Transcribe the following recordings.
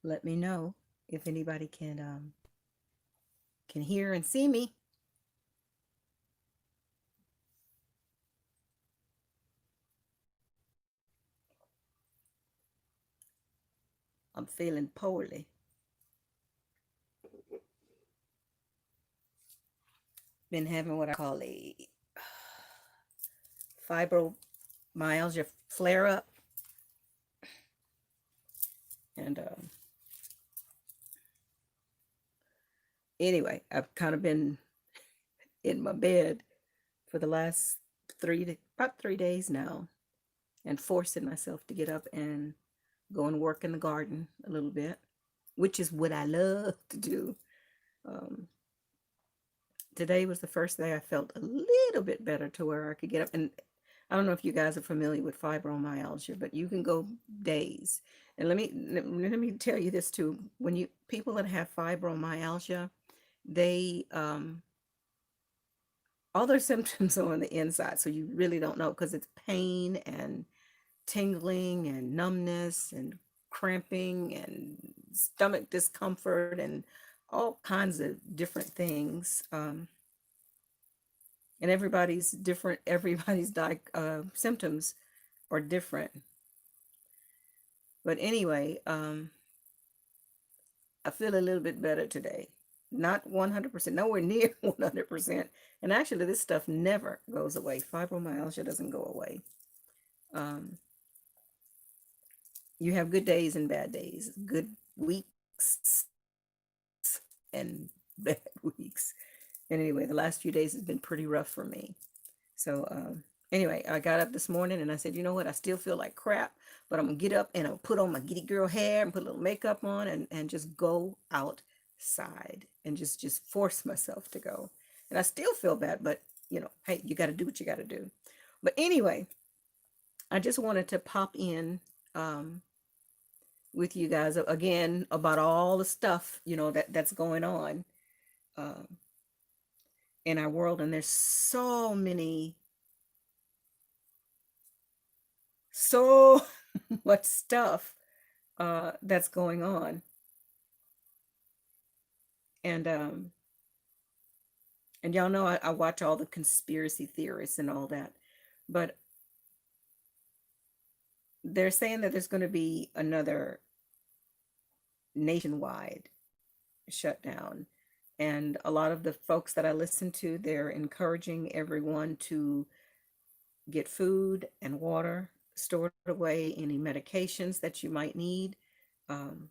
let me know if anybody can hear and see me. I'm feeling poorly. Been having what I call a fibromyalgia flare up, and anyway, I've kind of been in my bed for the last about 3 days now, and forcing myself to get up and go and work in the garden a little bit, which is what I love to do. Um, Today was the first day I felt a little bit better to where I could get up. And I don't know if you guys are familiar with fibromyalgia, but you can go days. And let me tell you this too. When you people that have fibromyalgia, they all their symptoms are on the inside, so you really don't know because it's pain and tingling and numbness and cramping and stomach discomfort and all kinds of different things. And everybody's different. Everybody's symptoms are different. But anyway, I feel a little bit better today. Not 100%, nowhere near 100%. And actually, this stuff never goes away. Fibromyalgia doesn't go away. Um, you have good days and bad days, good weeks and bad weeks. And anyway, the last few days has been pretty rough for me. So anyway, I got up this morning and I said, you know what? I still feel like crap, but I'm gonna get up and I'll put on my giddy girl hair and put a little makeup on and just go outside and just force myself to go. And I still feel bad, but hey, you got to do what you got to do. But anyway, I just wanted to pop in with you guys again about all the stuff that's going on um, in our world, and there's so much stuff that's going on, and y'all know I watch all the conspiracy theorists and all that, but they're saying that there's going to be another nationwide shutdown. And a lot of the folks that I listen to, they're encouraging everyone to get food and water stored away, any medications that you might need. Um,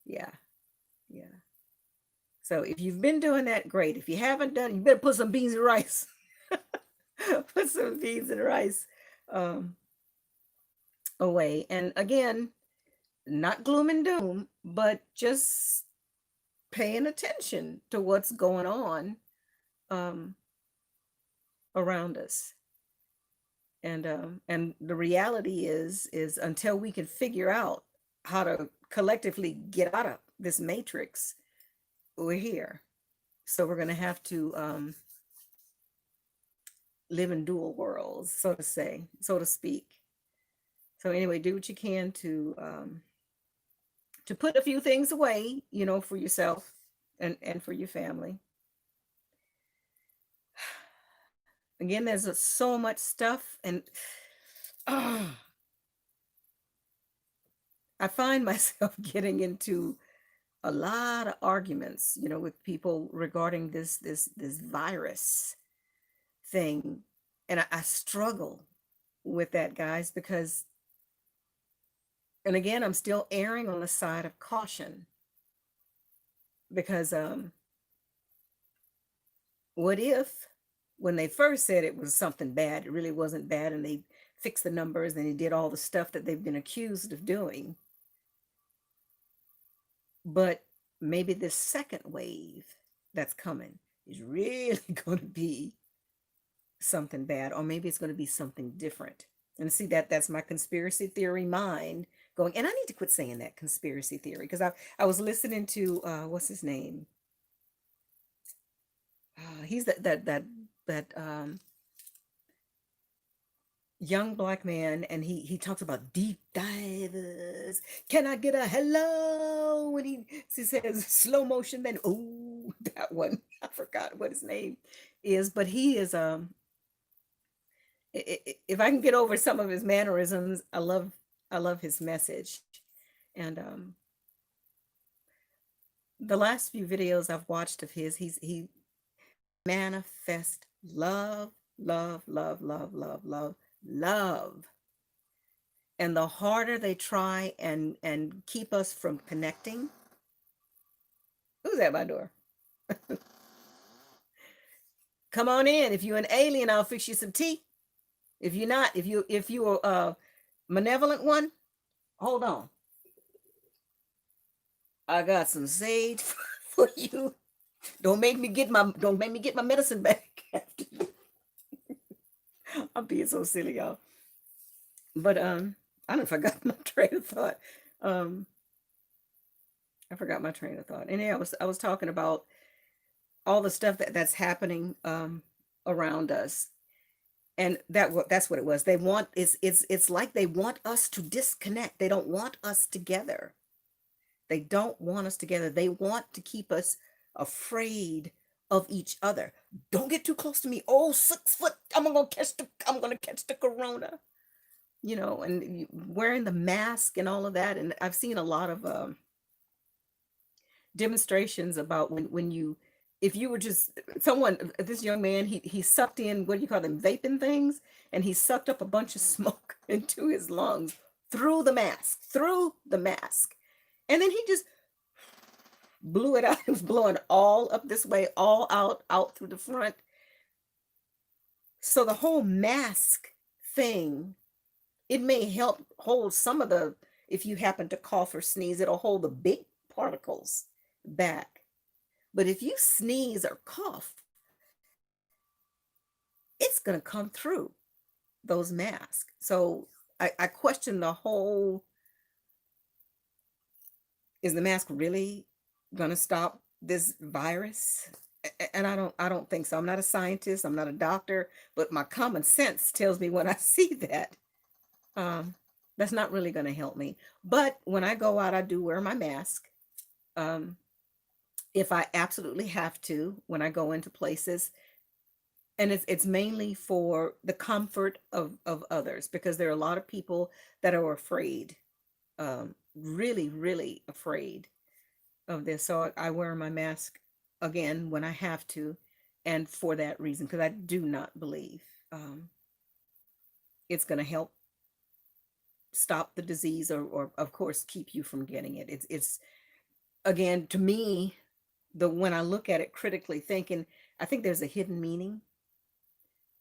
yeah, yeah. So if you've been doing that, great. If you haven't done, you better put some beans and rice. Put some beans and rice um, away. And again, not gloom and doom, but just paying attention to what's going on um, around us. And the reality is until we can figure out how to collectively get out of this matrix, we're here. So we're going to have to live in dual worlds, so to speak. So anyway, do what you can to put a few things away, for yourself and for your family. Again, there's so much stuff, and I find myself getting into a lot of arguments, with people regarding this virus thing, and I struggle with that, guys, because, and again, I'm still erring on the side of caution because what if when they first said it was something bad, it really wasn't bad, and they fixed the numbers and they did all the stuff that they've been accused of doing. But maybe this second wave that's coming is really going to be something bad, or maybe it's going to be something different. And see, that's my conspiracy theory mind going. And I need to quit saying that conspiracy theory, because I was listening to what's his name? He's that young black man, and he talks about deep divers. Can I get a hello? And he says slow motion, then oh, that one. I forgot what his name is, but he is if I can get over some of his mannerisms, I love his message. And the last few videos I've watched of his, he manifest love, love, love, love, love, love, love. And the harder they try and keep us from connecting. Who's at my door? Come on in. If you're an alien, I'll fix you some tea. If you're not, if you're a malevolent one, hold on. I got some sage for you. Don't make me get my medicine back after you. I'm being so silly, y'all. But I don't forgot my train of thought. Um I forgot my train of thought. And yeah, I was talking about all the stuff that's happening around us. And that's what it was. They want it's like they want us to disconnect. They don't want us together. They don't want us together. They want to keep us afraid of each other. Don't get too close to me. Oh, 6 foot. I'm gonna catch the corona. And wearing the mask and all of that. And I've seen a lot of demonstrations about when you if you were just someone this young man he sucked in, what do you call them, vaping things, and he sucked up a bunch of smoke into his lungs through the mask, and then he just blew it out. It was blowing all up this way, all out through the front. So the whole mask thing, it may help hold some of the, if you happen to cough or sneeze, it'll hold the big particles back. But if you sneeze or cough, it's going to come through those masks. So I question the whole, is the mask really going to stop this virus? And I don't think so. I'm not a scientist, I'm not a doctor, but my common sense tells me when I see that, um, that's not really going to help me. But when I go out, I do wear my mask. Um, if I absolutely have to, when I go into places, and it's mainly for the comfort of others, because there are a lot of people that are afraid, really, really afraid of this. So I wear my mask again when I have to, and for that reason, because I do not believe it's going to help stop the disease, or of course keep you from getting it. It's again, to me, the when I look at it critically thinking, I think there's a hidden meaning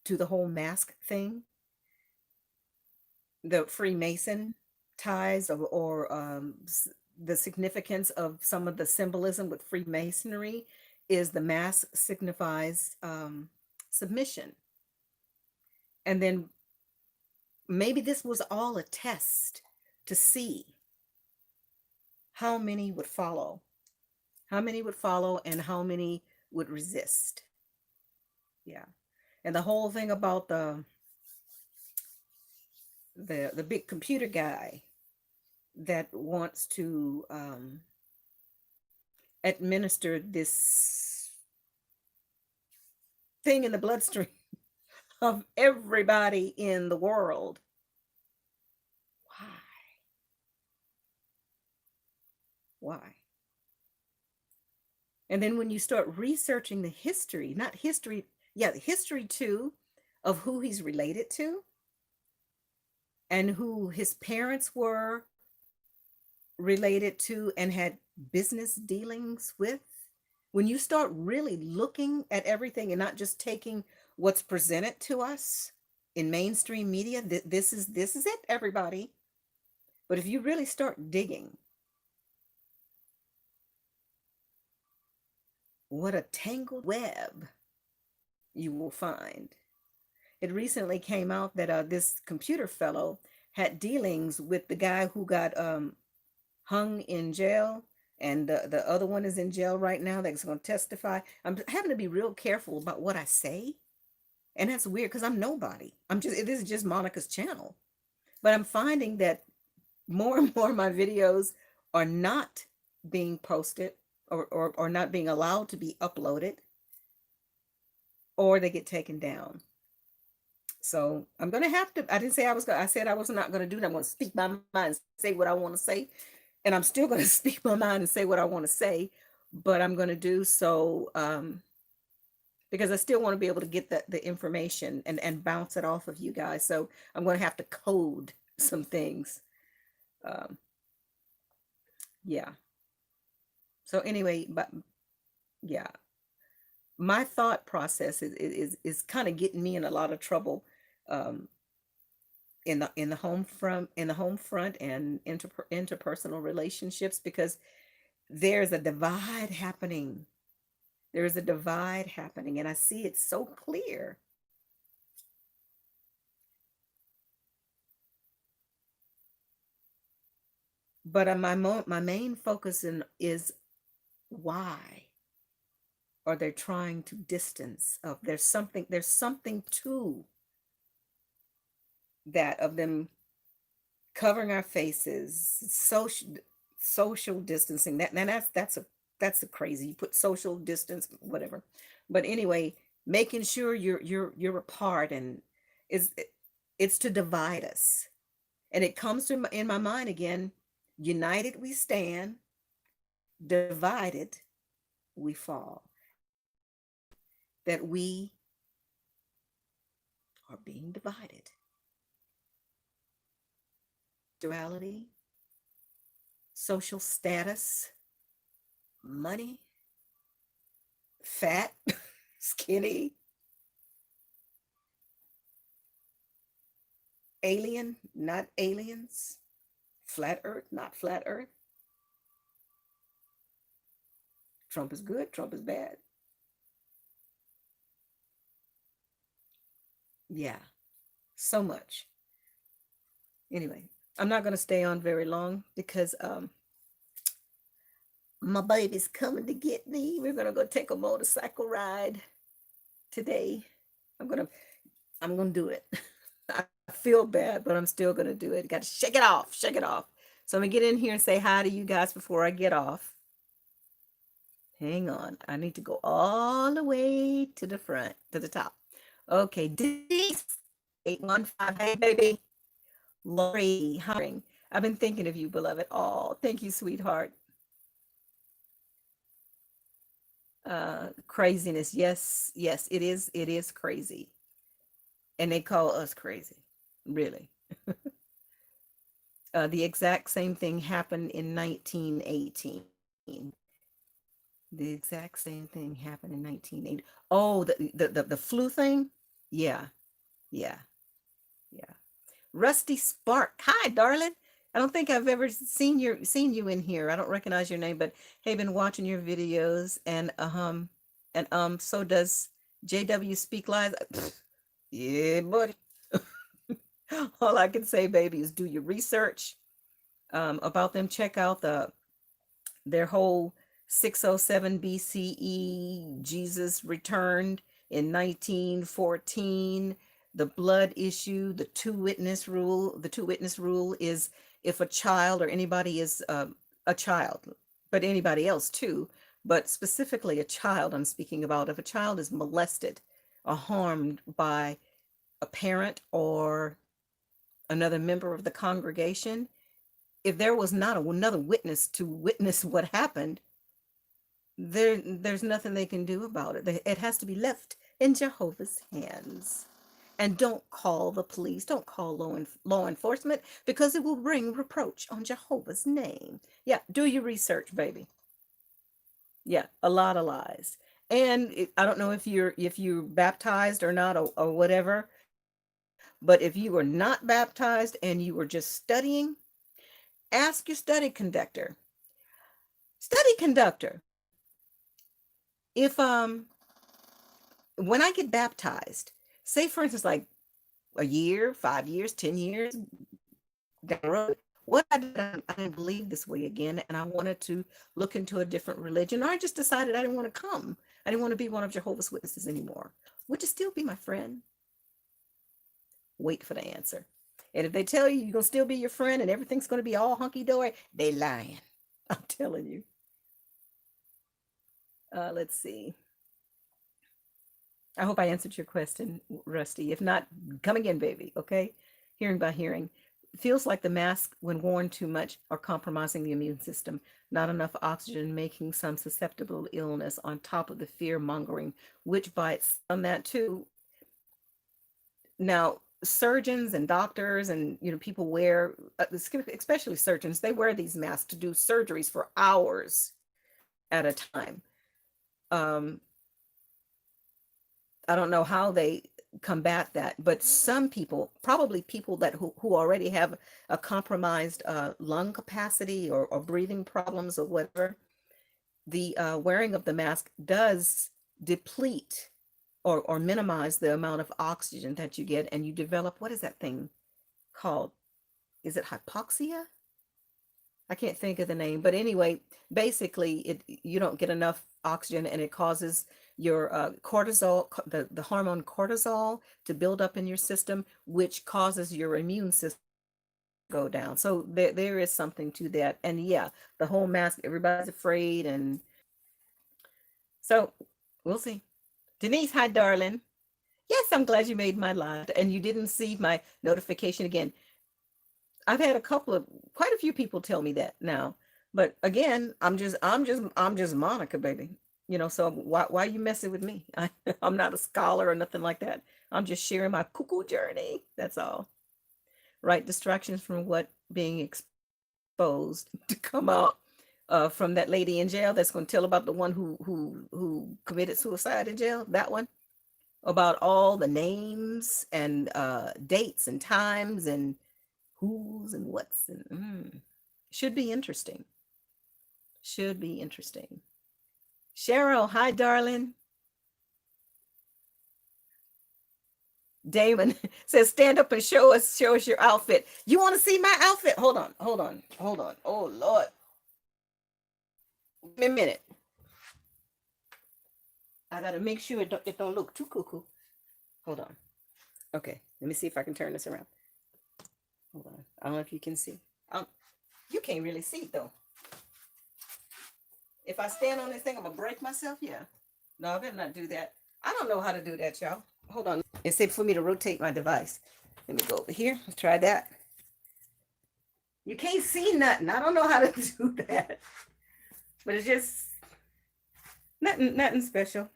to the whole mask thing. The Freemason ties, or the significance of some of the symbolism with Freemasonry is the mask signifies submission. And then maybe this was all a test to see how many would follow, and how many would resist. Yeah. And the whole thing about the big computer guy that wants to administer this thing in the bloodstream of everybody in the world. Why? Why? And then when you start researching the history, not history, yeah, the history too, of who he's related to and who his parents were related to and had business dealings with, when you start really looking at everything and not just taking what's presented to us in mainstream media, this is it, everybody. But if you really start digging, what a tangled web you will find. It recently came out that this computer fellow had dealings with the guy who got hung in jail, and the other one is in jail right now that's going to testify. I'm having to be real careful about what I say, And that's weird because I'm nobody. This is just Monica's channel. But I'm finding that more and more of my videos are not being posted, or not being allowed to be uploaded, or they get taken down. So I'm going to have to, I didn't say I was going to, I said I was not going to do that. I'm going to speak my mind, say what I want to say. And I'm still going to speak my mind and say what I want to say. But I'm going to do so because I still want to be able to get the information and bounce it off of you guys. So I'm going to have to code some things. Um, yeah. So anyway, but yeah, my thought process is kind of getting me in a lot of trouble, um, in the home front and interpersonal relationships, because there's a divide happening. There is a divide happening, and I see it so clear. But my main focus is why are they trying to distance of there's something to that, of them covering our faces, social distancing. That's a crazy. You put social distance, whatever. But anyway, making sure you're apart, and is it's to divide us. And it comes to in my mind again: united we stand, divided we fall. And I see that we are being divided. Sexuality, social status, money, fat, skinny, alien, not aliens, flat earth, not flat earth. Trump is good, Trump is bad. Yeah, so much. Anyway, I'm not going to stay on very long because my baby's coming to get me. We're going to go take a motorcycle ride today. I'm going to I'm going to do it. I feel bad, but I'm still going to do it. Got to shake it off, shake it off. So I'm going to get in here and say hi to you guys before I get off. Hang on. I need to go all the way to the front, to the top. Okay, Denise, 815. Hey, baby. Lori, hiring. I've been thinking of you, beloved. Oh, thank you, sweetheart. Craziness. Yes, yes, it is. It is crazy. And they call us crazy. Really. The exact same thing happened in 1918. The exact same thing happened in 1980. Oh, the flu thing? Yeah, yeah, yeah. Rusty Spark. Hi, darling. I don't think I've ever seen you in here. I don't recognize your name, but hey, been watching your videos, and so does JW Speak Live. Yeah, buddy. All I can say, baby, is do your research about them. Check out their whole 607 BCE, Jesus returned in 1914, the blood issue, the two witness rule. The two witness rule is if a child, or anybody is a child, but anybody else too, but specifically a child I'm speaking about, if a child is molested or harmed by a parent or another member of the congregation, if there was not another witness to witness what happened, there's nothing they can do about it. It has to be left in Jehovah's hands. And don't call the police, don't call law enforcement, because it will bring reproach on Jehovah's name. Yeah, do your research, baby. Yeah, a lot of lies. And I don't know if you're baptized or not, or whatever, but if you are not baptized and you were just studying, ask your study conductor. Study conductor, if when I get baptized, say for instance, like a year, 5 years, 10 years down the road, what I didn't believe this way again, and I wanted to look into a different religion, or I just decided I didn't want to come. I didn't want to be one of Jehovah's Witnesses anymore. would you still be my friend? Wait for the answer. And if they tell you you're going to still be your friend and everything's going to be all hunky-dory, they lying. I'm telling you. Let's see. I hope I answered your question, Rusty. If not, come again, baby. Okay. Hearing by hearing. Feels like the mask, when worn too much, are compromising the immune system. Not enough oxygen, making some susceptible to illness on top of the fear mongering, which bites on that too. Now, surgeons and doctors and people wear, especially surgeons, they wear these masks to do surgeries for hours at a time. Um, I don't know how they combat that, but some people, probably people that who already have a compromised lung capacity or breathing problems or whatever, the wearing of the mask does deplete or minimize the amount of oxygen that you get, and you develop, what is that thing called? Is it hypoxia? I can't think of the name, but anyway, basically, you don't get enough oxygen, and it causes your cortisol, the hormone cortisol, to build up in your system, which causes your immune system to go down. So there is something to that, and yeah, the whole mask, everybody's afraid, and so we'll see. Denise, hi, darling. Yes, I'm glad you made my live, and you didn't see my notification again. I've had quite a few people tell me that now. But again, I'm just Monica, baby. So why are you messing with me? I'm not a scholar or nothing like that. I'm just sharing my cuckoo journey. That's all. Right? Distractions from what being exposed to come out from that lady in jail that's going to tell about the one who committed suicide in jail. That one, about all the names and dates and times and who's and what's, and should be interesting. Should be interesting. Cheryl, hi, darling. Damon says, stand up and show us your outfit. You want to see my outfit? Hold on. Oh, Lord. Give me a minute. I got to make sure it don't look too cuckoo. Hold on. Okay, let me see if I can turn this around. Hold on. I don't know if you can see. You can't really see, though. If I stand on this thing, I'm going to break myself. Yeah. No, I better not do that. I don't know how to do that, y'all. Hold on. It's safe for me to rotate my device. Let me go over here. Let's try that. You can't see nothing. I don't know how to do that. But it's just nothing special.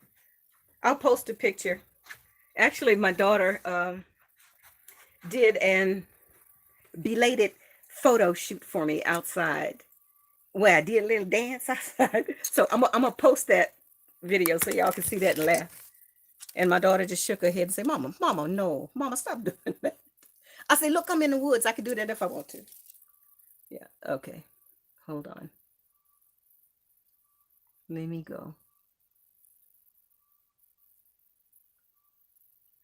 I'll post a picture. Actually, my daughter did an belated photo shoot for me outside, where I did a little dance outside. So I'm gonna post that video so y'all can see that and laugh. And my daughter just shook her head and said, Mama, no. Mama, stop doing that. I said, look, I'm in the woods. I can do that if I want to. Yeah, okay. Hold on. Let me go.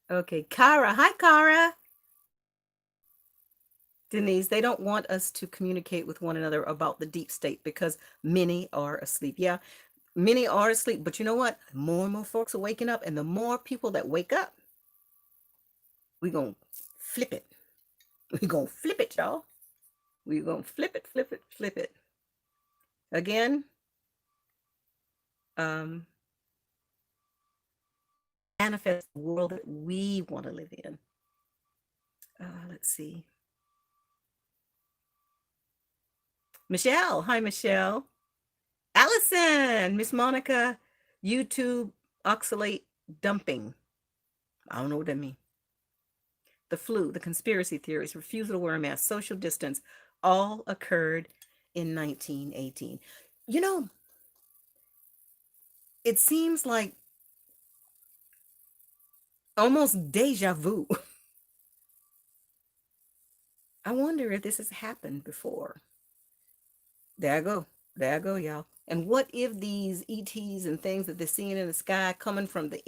Okay, Kara. Hi, Kara. Denise, they don't want us to communicate with one another about the deep state because many are asleep. Yeah, many are asleep, but you know what? More and more folks are waking up, and the more people that wake up, we're going to flip it. We're going to flip it, y'all. We're going to flip it. Again, manifest the world that we want to live in. Let's see. Michelle. Hi, Michelle. Allison. Miss Monica. YouTube oxalate dumping. I don't know what that means. The flu, the conspiracy theories, refusal to wear a mask, social distance, all occurred in 1918. It seems like almost deja vu. I wonder if this has happened before. There I go, y'all. And what if these ETs and things that they're seeing in the sky coming from the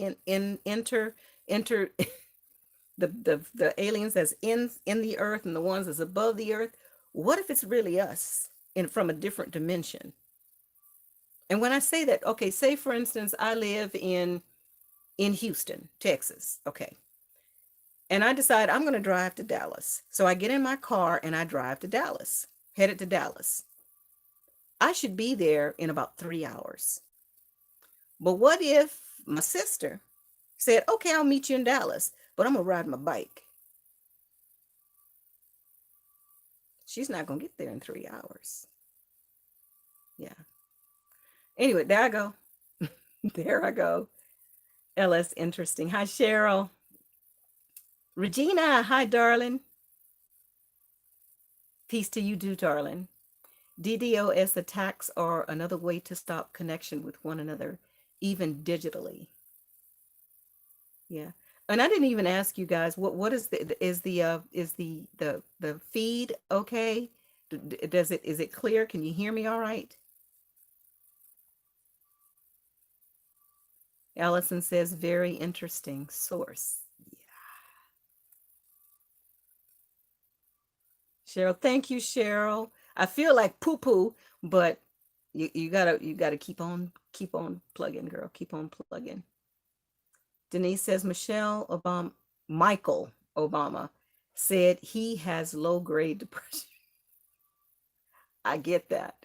the aliens that's in the earth and the ones that's above the earth, what if it's really us from a different dimension? And when I say that, okay, say for instance, I live in in Houston, Texas. Okay. And I decide I'm going to drive to Dallas. So I get in my car and I drive to Dallas, headed to Dallas. I should be there in about 3 hours. But what if my sister said, okay, I'll meet you in Dallas, but I'm going to ride my bike? She's not going to get there in 3 hours. Yeah. Anyway, there I go. There I go. LS interesting. Hi, Cheryl. Regina, hi, darling. Peace to you, do, darling. DDoS attacks are another way to stop connection with one another, even digitally. Yeah. And I didn't even ask you guys what is the feed okay? Does it is it clear? Can you hear me all right? Allison says very interesting source. Cheryl, thank you, Cheryl. I feel like poo poo, but you gotta keep on plugging, girl. Keep on plugging. Denise says Michael Obama said he has low grade depression. I get that.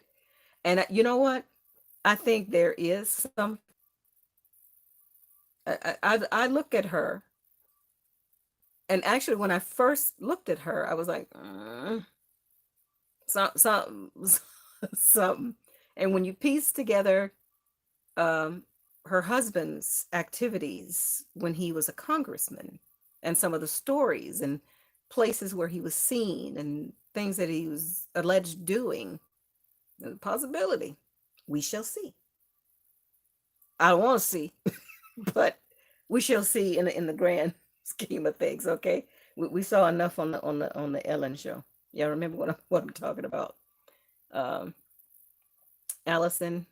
And you know what? I think there is some. I look at her, and actually, when I first looked at her, I was like, something, something. And when you piece together um, her husband's activities when he was a congressman, and some of the stories and places where he was seen and things that he was alleged doing, the possibility. We shall see. I don't want to see, but we shall see in the grand scheme of things. Okay, we saw enough on the Ellen show. Yeah, remember what I'm talking about. Um, Allison.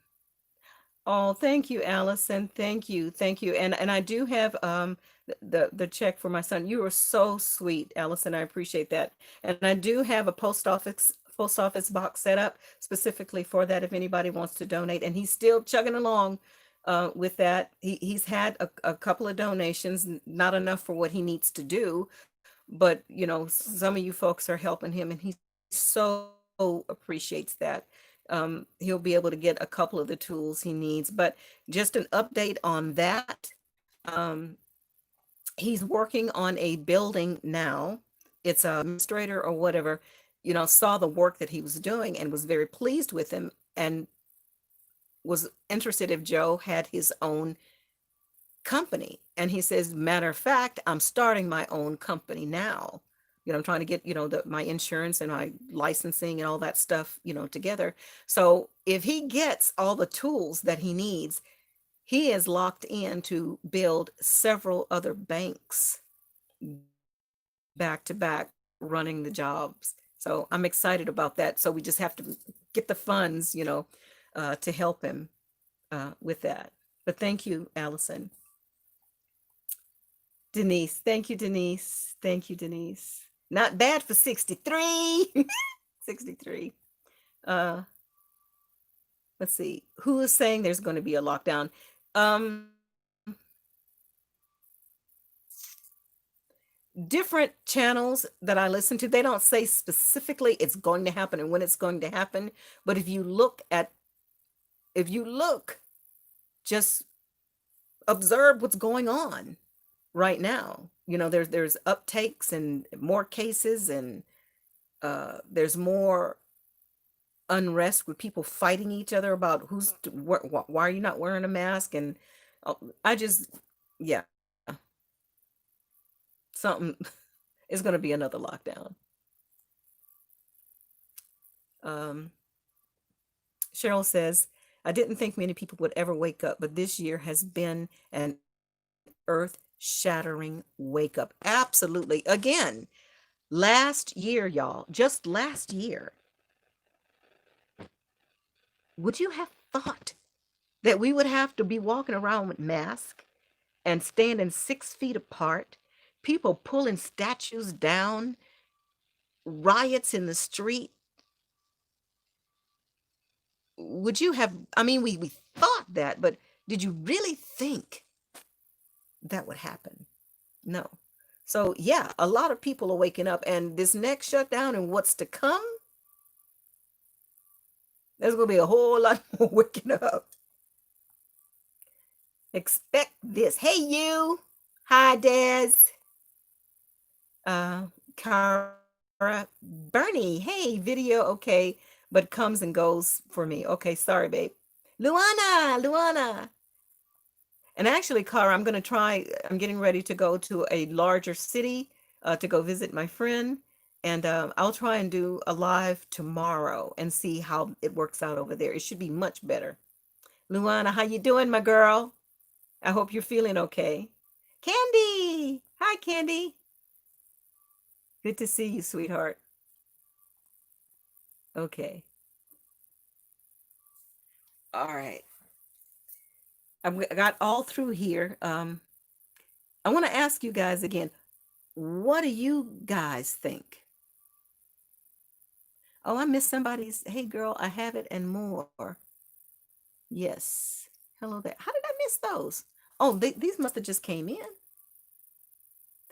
Oh, thank you, Allison. Thank you. And I do have the check for my son. You are so sweet, Allison. I appreciate that. And I do have a post office box set up specifically for that if anybody wants to donate. And he's still chugging along with that. He's had a couple of donations, not enough for what he needs to do, but some of you folks are helping him, and he so appreciates that. He'll be able to get a couple of the tools he needs. But just an update on that. Um, he's working on a building now. It's a administrator or whatever, saw the work that he was doing and was very pleased with him, and was interested if Joe had his own company. And he says, matter of fact, I'm starting my own company now. I'm trying to get, my insurance and my licensing and all that stuff, together. So if he gets all the tools that he needs, he is locked in to build several other banks back to back, running the jobs. So I'm excited about that. So we just have to get the funds, to help him with that. But thank you, Allison. Denise, thank you, Denise. Thank you, Denise. Not bad for 63. 63. Uh, let's see. Who is saying there's going to be a lockdown? Um, Different channels that I listen to, they don't say specifically it's going to happen and when it's going to happen. But if you look, just observe what's going on right now. There's uptakes and more cases, and there's more unrest with people fighting each other about why are you not wearing a mask. And uh, I just, yeah, something is going to be another lockdown. um Cheryl says, I didn't think many people would ever wake up, but this year has been an earth shattering wake up. Absolutely. Again, last year, y'all, just last year, would you have thought that we would have to be walking around with masks and standing 6 feet apart, people pulling statues down, riots in the street? Would you have, I mean, we thought that, but did you really think that would happen. No. So yeah, a lot of people are waking up, and this next shutdown and what's to come, there's going to be a whole lot more waking up. Expect this. Hey, you. Hi, Des. Uh, Cara. Bernie. Hey, video. Okay. But comes and goes for me. Okay. Sorry, babe. Luana. And actually, Cara, I'm going to try. I'm getting ready to go to a larger city to go visit my friend. And I'll try and do a live tomorrow and see how it works out over there. It should be much better. Luana, how you doing, my girl? I hope you're feeling okay. Candy! Hi, Candy. Good to see you, sweetheart. Okay. All right. I got all through here. I want to ask you guys again, what do you guys think? Oh, I missed somebody's. Hey, girl, I have it and more. Yes. Hello there. How did I miss those? Oh, these must have just came in.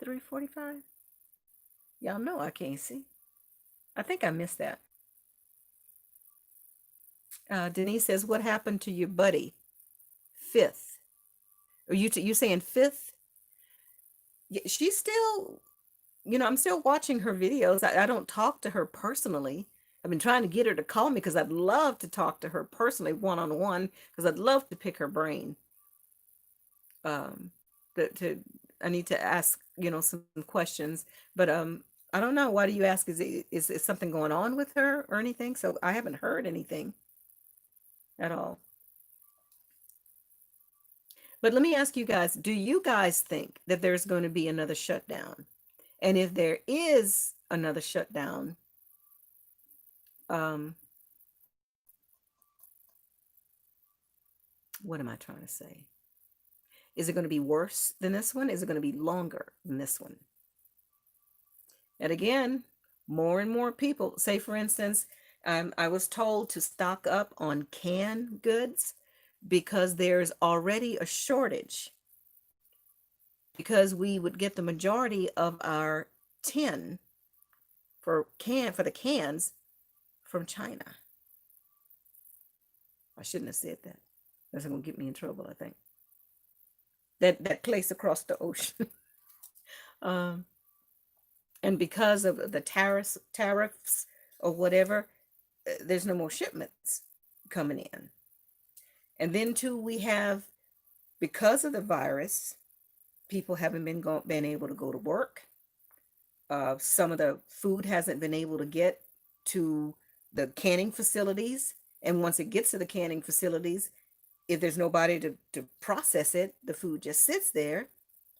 3:45. Y'all know I can't see. I think I missed that. Denise says, "What happened to your buddy? Fifth? Are you saying fifth? Yeah, she's still. I'm still watching her videos. I don't talk to her personally. I've been trying to get her to call me because I'd love to talk to her personally, one on one, because I'd love to pick her brain. Um, to I need to ask, some questions. But I don't know. Why do you ask? Is something going on with her or anything? So I haven't heard anything at all. But let me ask you guys, do you guys think that there's going to be another shutdown? And if there is another shutdown, um, what am I trying to say? Is it going to be worse than this one? Is it going to be longer than this one? And again, more and more people, say for instance, I was told to stock up on canned goods because there's already a shortage, because we would get the majority of our tin for the cans from China. I shouldn't have said that. That's going to get me in trouble, I think. That place across the ocean. um, and because of the tariffs or whatever, there's no more shipments coming in. And then too, we have, because of the virus, people haven't been able to go to work. Some of the food hasn't been able to get to the canning facilities. And once it gets to the canning facilities, if there's nobody to process it, the food just sits there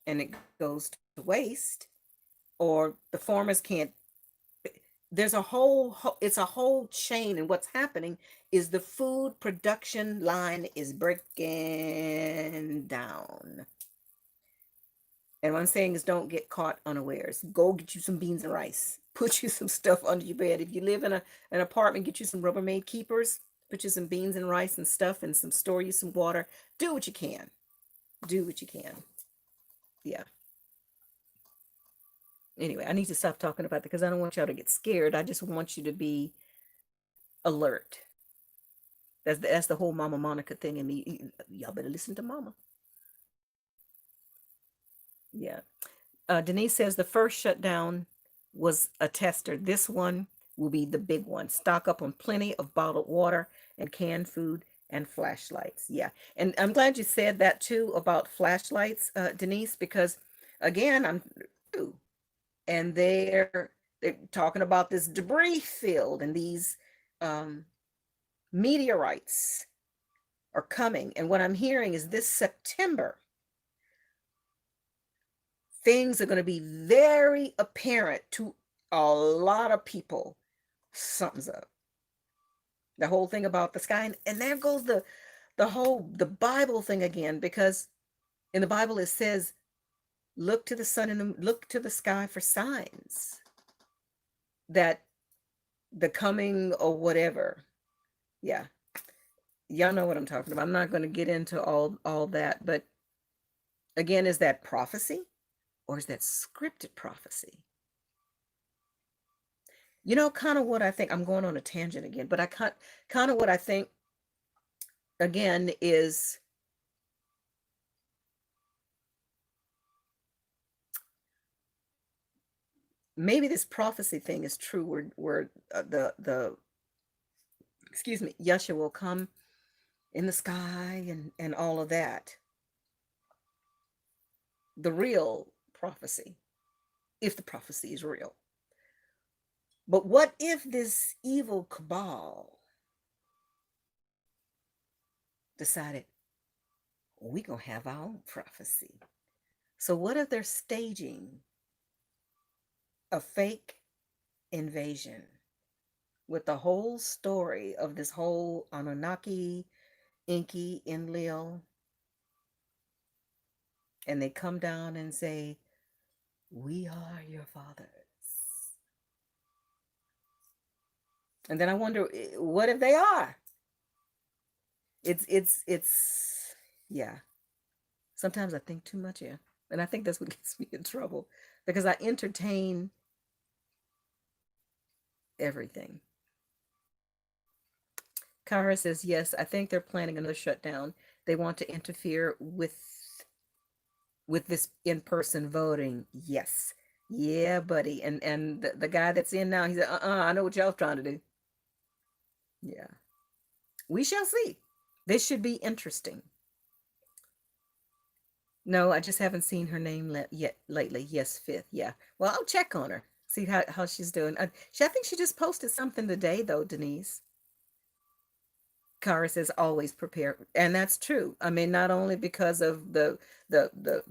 and it goes to waste, or the farmers can't. There's it's a whole chain. And what's happening is the food production line is breaking down. And what I'm saying is, don't get caught unawares. Go get you some beans and rice. Put you some stuff under your bed. If you live in an apartment, get you some Rubbermaid keepers. Put you some beans and rice and stuff, and store you some water. Do what you can. Do what you can. Yeah. Anyway, I need to stop talking about that because I don't want y'all to get scared. I just want you to be alert. That's the whole Mama Monica thing in me. Y'all better listen to Mama. Yeah. Denise says the first shutdown was a tester. This one will be the big one. Stock up on plenty of bottled water and canned food and flashlights. Yeah. And I'm glad you said that too about flashlights, Denise, because again, and they're talking about this debris field, and these um, meteorites are coming. And what I'm hearing is this September, things are going to be very apparent to a lot of people. Something's up. The whole thing about the sky, and there goes the Bible thing again, because in the Bible it says, look to the sun and look to the sky for signs that the coming or whatever. Yeah, y'all know what I'm talking about. I'm not going to get into all that, but Again, is that prophecy or is that scripted prophecy? Kind of what I think, I'm going on a tangent again, but I kind of what I think again is maybe this prophecy thing is true where the excuse me, Yeshua will come in the sky and all of that. The real prophecy, if the prophecy is real. But what if this evil cabal decided we gonna have our own prophecy? So what if they're staging a fake invasion with the whole story of this whole Anunnaki, Inky, Enlil, and they come down and say, "We are your fathers." And then I wonder, what if they are? It's yeah. Sometimes I think too much, yeah. And I think that's what gets me in trouble because I entertain everything. Kara says, yes, I think they're planning another shutdown. They want to interfere with this in-person voting. Yes. Yeah, buddy. And the guy that's in now, he said, I know what y'all trying to do. Yeah. We shall see. This should be interesting. No, I just haven't seen her name yet lately. Yes, fifth. Yeah. Well, I'll check on her. See how she's doing. I think she just posted something today, though, Denise. Kara says always prepare, and that's true. I mean, not only because of the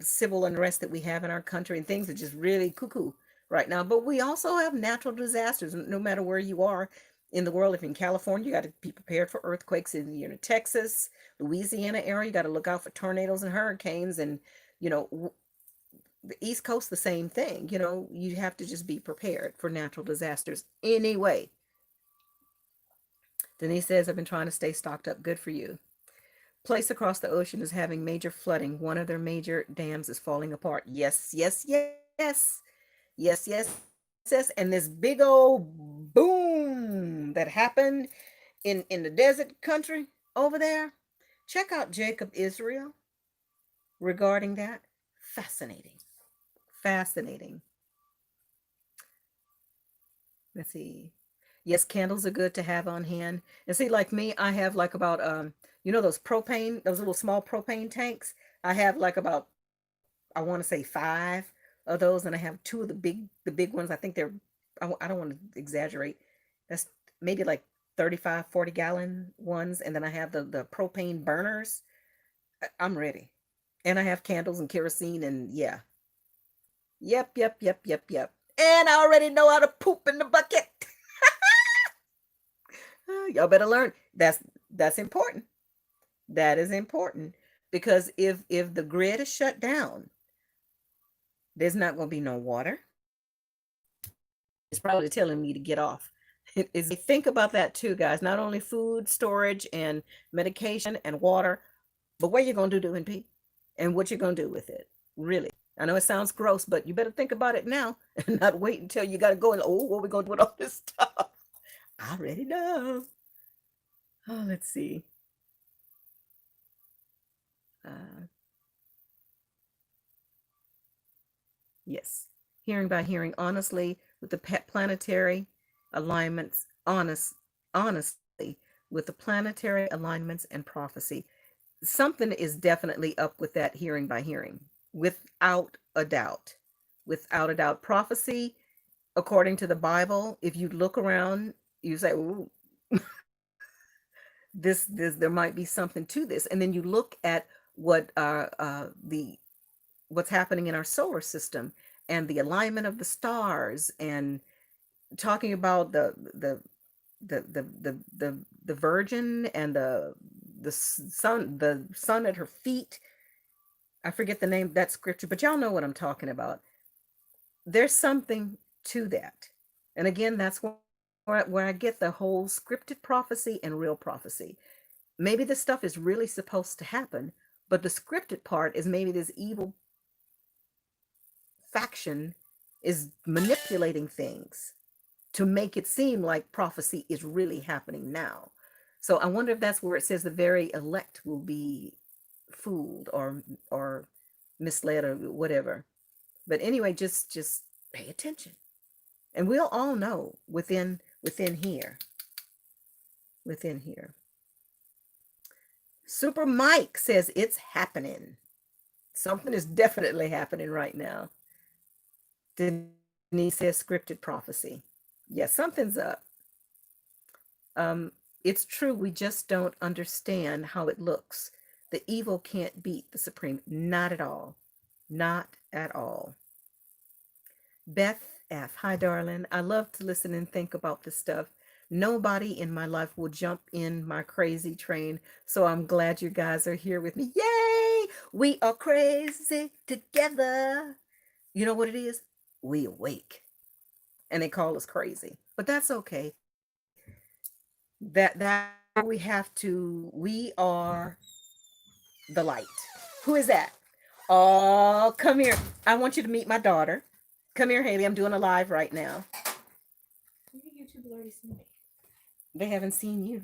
civil unrest that we have in our country and things are just really cuckoo right now, but we also have natural disasters. No matter where you are in the world, if you're in California, you got to be prepared for earthquakes. In Texas, Louisiana area, you got to look out for tornadoes and hurricanes, and you know the East Coast, the same thing. You have to just be prepared for natural disasters anyway. Denise says, I've been trying to stay stocked up. Good for you. Place across the ocean is having major flooding. One of their major dams is falling apart. Yes, yes, yes. Yes, yes, yes. And this big old boom that happened in the desert country over there. Check out Jacob Israel regarding that. Fascinating. Fascinating. Let's see. Yes, candles are good to have on hand. And see, like me, I have like about those propane, those little small propane tanks. I have like about, I want to say five of those, and I have two of the big ones. I think they're, I don't want to exaggerate. That's maybe like 35, 40-gallon ones, and then I have the propane burners. I'm ready. And I have candles and kerosene and yeah. Yep, yep, yep, yep, yep. And I already know how to poop in the bucket. Y'all better learn. That's important. That is important because if the grid is shut down, there's not going to be no water. It's probably telling me to get off. Think about that too, guys. Not only food storage and medication and water, but what you're going to do and pee, and what you're going to do with it. Really, I know it sounds gross, but you better think about it now and not wait until you got to go and what are we going to do with all this stuff? I already know. Oh, let's see. Uh, yes, hearing by hearing, honestly, with the planetary alignments, honestly, with the planetary alignments and prophecy, something is definitely up with that hearing by hearing, without a doubt. Without a doubt. Prophecy, according to the Bible, if you look around, you say, "Ooh, this there might be something to this," and then you look at what the what's happening in our solar system and the alignment of the stars, and talking about the Virgin and the sun at her feet. I forget the name of that scripture, but y'all know what I'm talking about. There's something to that. And again, that's where I get the whole scripted prophecy and real prophecy. Maybe this stuff is really supposed to happen, But the scripted part is maybe this evil faction is manipulating things to make it seem like prophecy is really happening now. So I wonder if that's where it says the very elect will be fooled or misled or whatever. But anyway, just pay attention. And we'll all know within here. Super Mike says it's happening. Something is definitely happening right now. Denise says scripted prophecy. Yes, something's up. It's true, we just don't understand how it looks. The evil can't beat the supreme. Not at all. Not at all. Beth F. Hi, darling. I love to listen and think about this stuff. Nobody in my life will jump in my crazy train. So I'm glad you guys are here with me. Yay! We are crazy together. You know what it is? We awake. And they call us crazy. But that's okay. That we are the light. Who is that? Oh, come here. I want you to meet my daughter. Come here, Haley. I'm doing a live right now. YouTube has already seen me. They haven't seen you.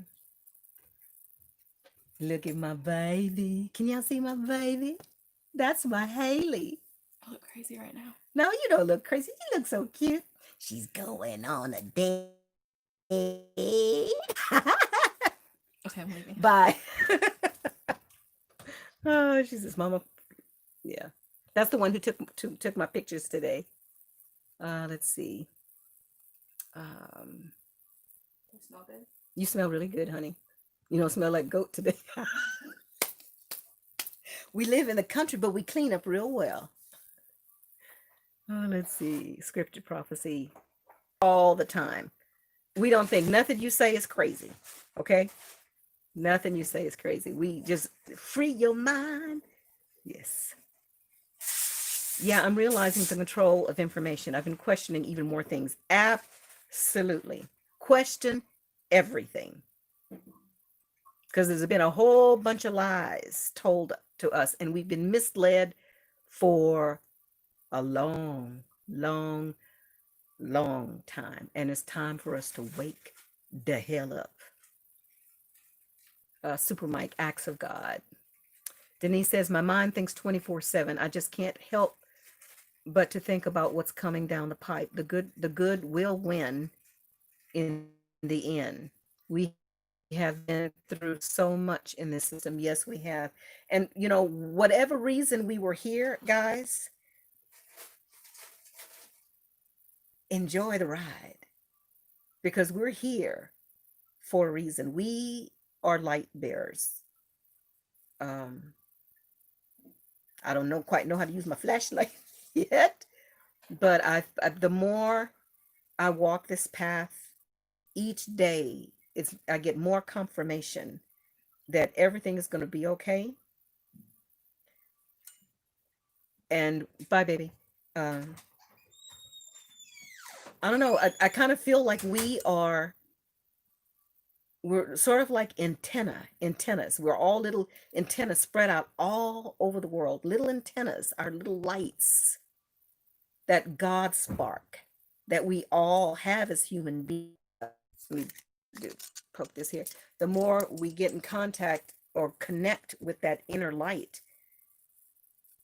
Look at my baby. Can y'all see my baby? That's my Haley. I look crazy right now. No, you don't look crazy. You look so cute. She's going on a date. Okay, I'm leaving. Bye. Oh, she's his mama. Yeah. That's the one who took my pictures today. Let's see. They smell good. You smell really good, honey. You don't smell like goat today. We live in the country, but we clean up real well. Oh, let's see. Scripted prophecy all the time. We don't think nothing you say is crazy. Okay? Nothing you say is crazy. We just free your mind. Yes. Yeah, I'm realizing the control of information. I've been questioning even more things. Absolutely. Question everything. Because there's been a whole bunch of lies told to us, and we've been misled for a long, long, long time. And it's time for us to wake the hell up. Super Mike, Acts of God. Denise says, my mind thinks 24/7. I just can't help but to think about what's coming down the pipe. The good will win in the end. We have been through so much in this system. Yes, we have. And, whatever reason we were here, guys, enjoy the ride. Because we're here for a reason. We are light bearers. I don't quite know how to use my flashlight yet, but the more I walk this path each day, I get more confirmation that everything is going to be okay. And bye, baby. I don't know. I kind of feel like we're sort of like antennas. We're all little antennas spread out all over the world. Little antennas are little lights, that God spark that we all have as human beings. Let me poke this here. The more we get in contact or connect with that inner light,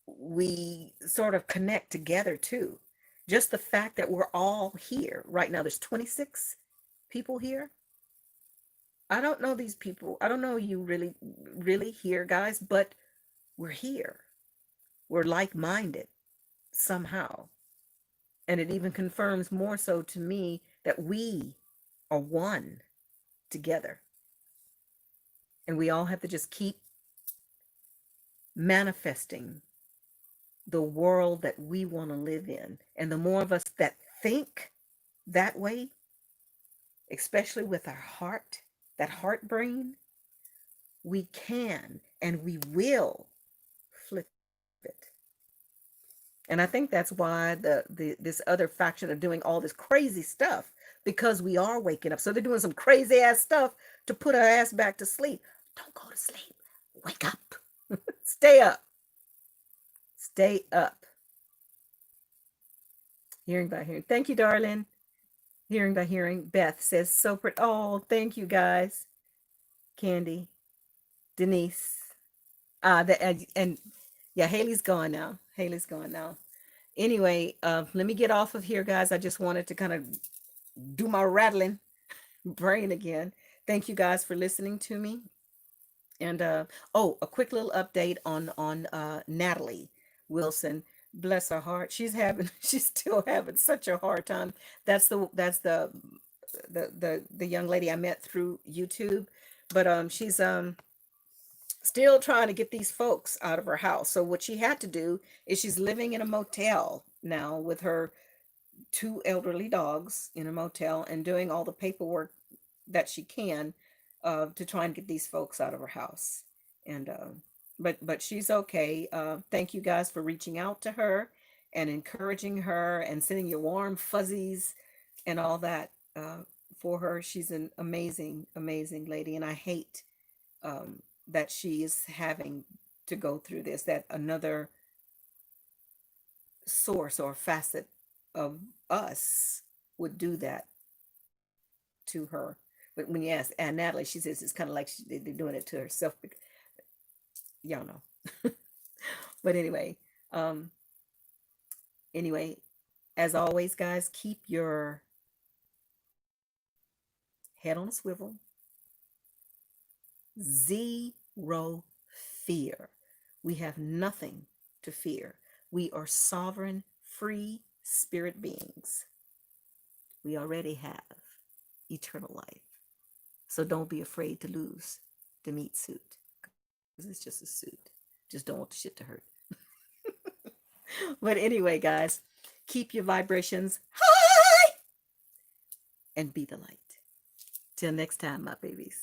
we sort of connect together too. Just the fact that we're all here right now. There's 26 people here. I don't know these people. I don't know you really here, guys, but we're here. We're like-minded somehow. And it even confirms more so to me that we are one together. And we all have to just keep manifesting the world that we want to live in. And the more of us that think that way, especially with our heart, that heart brain, we can and we will flip it. And I think that's why this other faction are doing all this crazy stuff, because we are waking up. So they're doing some crazy ass stuff to put our ass back to sleep. Don't go to sleep. Wake up. Stay up. Stay up. Hearing by hearing. Thank you, darling. Hearing by hearing. Beth says so pretty. Oh, thank you guys. Candy. Denise. And yeah, Haley's gone now. Haley's gone now. Anyway, let me get off of here, guys. I just wanted to kind of do my rattling brain again. Thank you guys for listening to me. And oh, a quick little update on Natalie Wilson. Bless her heart. She's still having such a hard time. That's the young lady I met through YouTube, but she's still trying to get these folks out of her house. So what she had to do is she's living in a motel now with her two elderly dogs in a motel and doing all the paperwork that she can to try and get these folks out of her house. And but she's okay. Thank you guys for reaching out to her and encouraging her and sending your warm fuzzies and all that for her. She's an amazing, amazing lady, and I hate that she is having to go through this. That another source or facet of us would do that to her. But when you ask Aunt Natalie, she says it's kind of like they're doing it to herself. Y'all know. But um, anyway, as always, guys, keep your head on a swivel. Zero fear. We have nothing to fear. We are sovereign, free spirit beings. We already have eternal life. So don't be afraid to lose the meat suit, because it's just a suit. Just don't want the shit to hurt. But anyway, guys, keep your vibrations high and be the light. Till next time, my babies.